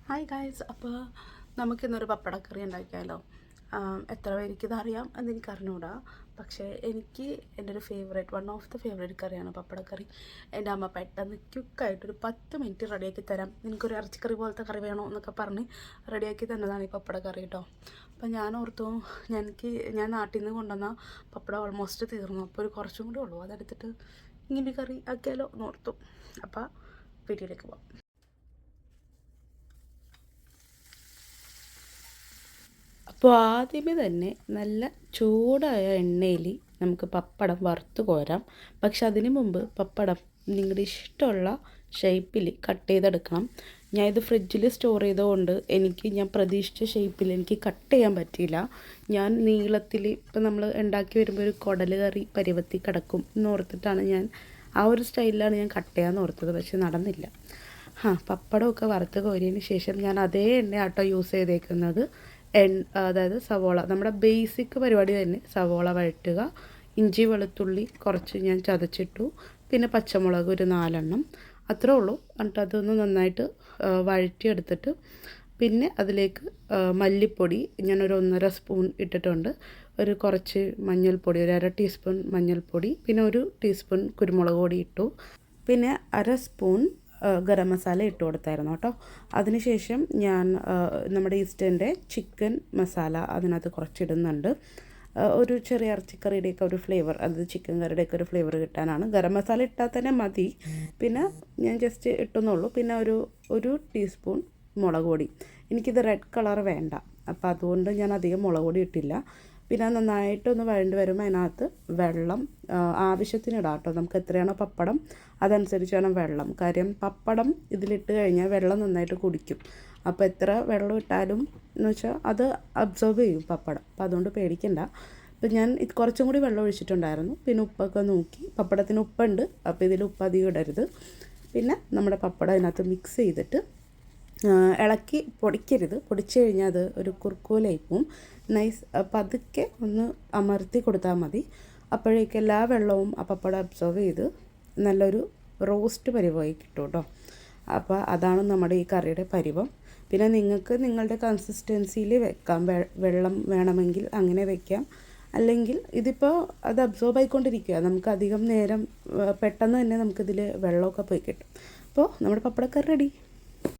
Hi guys, അപ്പോൾ നമുക്കിന്നൊരു പപ്പടക്കറി ഉണ്ടാക്കിയാലോ. എത്ര പേർക്ക് ഇതറിയാം എന്നെനിക്ക് അറിഞ്ഞൂടാ, പക്ഷേ എനിക്ക് എൻ്റെ ഒരു വൺ ഓഫ് ദ ഫേവറേറ്റ് കറിയാണ് പപ്പടക്കറി. എൻ്റെ അമ്മ പെട്ടെന്ന് ക്വിക്കായിട്ടൊരു 10 മിനിറ്റ് റെഡിയാക്കി തരാം, എനിക്കൊരു ഇറച്ചിക്കറി പോലത്തെ കറി വേണോ എന്നൊക്കെ പറഞ്ഞ് റെഡിയാക്കി തന്നതാണ് ഈ പപ്പടക്കറി കേട്ടോ. അപ്പം ഞാൻ ഓർത്തു, ഞാൻ നാട്ടിൽ നിന്ന് കൊണ്ടുവന്ന പപ്പടം ഓൾമോസ്റ്റ് തീർന്നു, അപ്പോൾ ഒരു കുറച്ചും കൂടി ഉള്ളൂ, അതെടുത്തിട്ട് ഇങ്ങനെ കറി ആക്കിയാലോ എന്ന് ഓർത്തു. അപ്പോൾ വീട്ടിലേക്ക് പോകാം. അപ്പോൾ ആദ്യമേ തന്നെ നല്ല ചൂടായ എണ്ണയിൽ നമുക്ക് പപ്പടം വറുത്ത് കോരാം. പക്ഷെ അതിന് മുമ്പ് പപ്പടം നിങ്ങളുടെ ഇഷ്ടമുള്ള ഷേപ്പിൽ കട്ട് ചെയ്തെടുക്കണം. ഞാൻ ഇത് ഫ്രിഡ്ജിൽ സ്റ്റോർ ചെയ്തുകൊണ്ട് ഞാൻ പ്രതീക്ഷിച്ച ഷേപ്പിൽ എനിക്ക് കട്ട് ചെയ്യാൻ പറ്റിയില്ല. ഞാൻ നീളത്തിൽ ഇപ്പം നമ്മൾ ഉണ്ടാക്കി വരുമ്പോൾ ഒരു കുടൽ കറി പരുവത്തി കിടക്കും എന്നോർത്തിട്ടാണ് ഞാൻ ആ ഒരു സ്റ്റൈലിലാണ് ഞാൻ കട്ട് ചെയ്യാമെന്ന് ഓർത്തത്. പക്ഷെ നടന്നില്ല. പപ്പടമൊക്കെ വറുത്ത് കോരിയതിന് ശേഷം ഞാൻ അതേ എണ്ണ ആട്ടോ യൂസ് ചെയ്തേക്കുന്നത്. അതായത് സവോള, നമ്മുടെ ബേസിക് പരിപാടി തന്നെ. സവോള വഴറ്റുക, ഇഞ്ചി വെളുത്തുള്ളി കുറച്ച് ഞാൻ ചതച്ചിട്ടു, പിന്നെ പച്ചമുളക് ഒരു 4 എണ്ണം, അത്രേ ഉള്ളൂ. എന്നിട്ട് അതൊന്ന് നന്നായിട്ട് വഴറ്റിയെടുത്തിട്ട് പിന്നെ അതിലേക്ക് മല്ലിപ്പൊടി ഞാനൊരു 1.5 സ്പൂൺ ഇട്ടിട്ടുണ്ട്, ഒരു കുറച്ച് മഞ്ഞൾപ്പൊടി, ഒരു 1/2 ടീസ്പൂൺ മഞ്ഞൾപ്പൊടി, പിന്നെ 1 ടീസ്പൂൺ കുരുമുളക് പൊടി ഇട്ടു, പിന്നെ 1/2 സ്പൂൺ ഗരം മസാല ഇട്ട് കൊടുത്തായിരുന്നു കേട്ടോ. അതിനുശേഷം ഞാൻ നമ്മുടെ ഈസ്റ്റേൻ്റെ ചിക്കൻ മസാല അതിനകത്ത് കുറച്ചിടുന്നുണ്ട്. ഒരു ചെറിയ ഇറച്ചിക്കറിയുടെയൊക്കെ ഒരു ഫ്ലേവർ, അത് ചിക്കൻ കറിയുടെയൊക്കെ ഒരു ഫ്ലേവർ കിട്ടാനാണ്. ഗരം മസാല ഇട്ടാൽ തന്നെ മതി, പിന്നെ ഞാൻ ജസ്റ്റ് ഇട്ടെന്നുള്ളൂ. പിന്നെ ഒരു ടീസ്പൂൺ മുളക് പൊടി. എനിക്കിത് റെഡ് കളർ വേണ്ട, അപ്പോൾ അതുകൊണ്ട് ഞാൻ അധികം മുളക് പൊടി ഇട്ടില്ല. പിന്നെ നന്നായിട്ടൊന്ന് വഴണ്ട് വരുമ്പോൾ അതിനകത്ത് വെള്ളം ആവശ്യത്തിന് ഇടാം കേട്ടോ. നമുക്ക് എത്രയാണോ പപ്പടം അതനുസരിച്ച് വേണം വെള്ളം. കാര്യം പപ്പടം ഇതിലിട്ട് കഴിഞ്ഞാൽ വെള്ളം നന്നായിട്ട് കുടിക്കും. അപ്പോൾ എത്ര വെള്ളം ഇട്ടാലും എന്ന് വെച്ചാൽ അത് അബ്സോർബ് ചെയ്യും പപ്പടം, അപ്പോൾ അതുകൊണ്ട് പേടിക്കണ്ട. അപ്പോൾ ഞാൻ കുറച്ചും കൂടി വെള്ളം ഒഴിച്ചിട്ടുണ്ടായിരുന്നു. പിന്നെ ഉപ്പൊക്കെ നോക്കി, പപ്പടത്തിന് ഉപ്പുണ്ട്, അപ്പോൾ ഇതിൽ ഉപ്പ് അധികം ഇടരുത്. പിന്നെ നമ്മുടെ പപ്പടം അതിനകത്ത് മിക്സ് ചെയ്തിട്ട് ഇളക്കി പൊടിക്കരുത്. പൊടിച്ചു കഴിഞ്ഞാൽ അത് ഒരു കുറുക്കോലായി പോവും. നൈസ് പതുക്കെ ഒന്ന് അമർത്തി കൊടുത്താൽ മതി. അപ്പോഴേക്ക് എല്ലാ വെള്ളവും ആ പപ്പടം അബ്സോർവ് ചെയ്ത് നല്ലൊരു റോസ്റ്റ് പരിവമായി കിട്ടും കേട്ടോ. അപ്പോൾ അതാണ് നമ്മുടെ ഈ കറിയുടെ പരിവം. പിന്നെ നിങ്ങൾക്ക് നിങ്ങളുടെ കൺസിസ്റ്റൻസിയിൽ വെക്കാം. വെള്ളം വേണമെങ്കിൽ അങ്ങനെ വെക്കാം, അല്ലെങ്കിൽ ഇതിപ്പോൾ അത് അബ്സോർബ് ആയിക്കൊണ്ടിരിക്കുക, നമുക്ക് അധികം നേരം പെട്ടെന്ന് തന്നെ നമുക്കിതിൽ വെള്ളമൊക്കെ പോയി കിട്ടും. അപ്പോൾ നമ്മുടെ പപ്പടക്കറി റെഡി.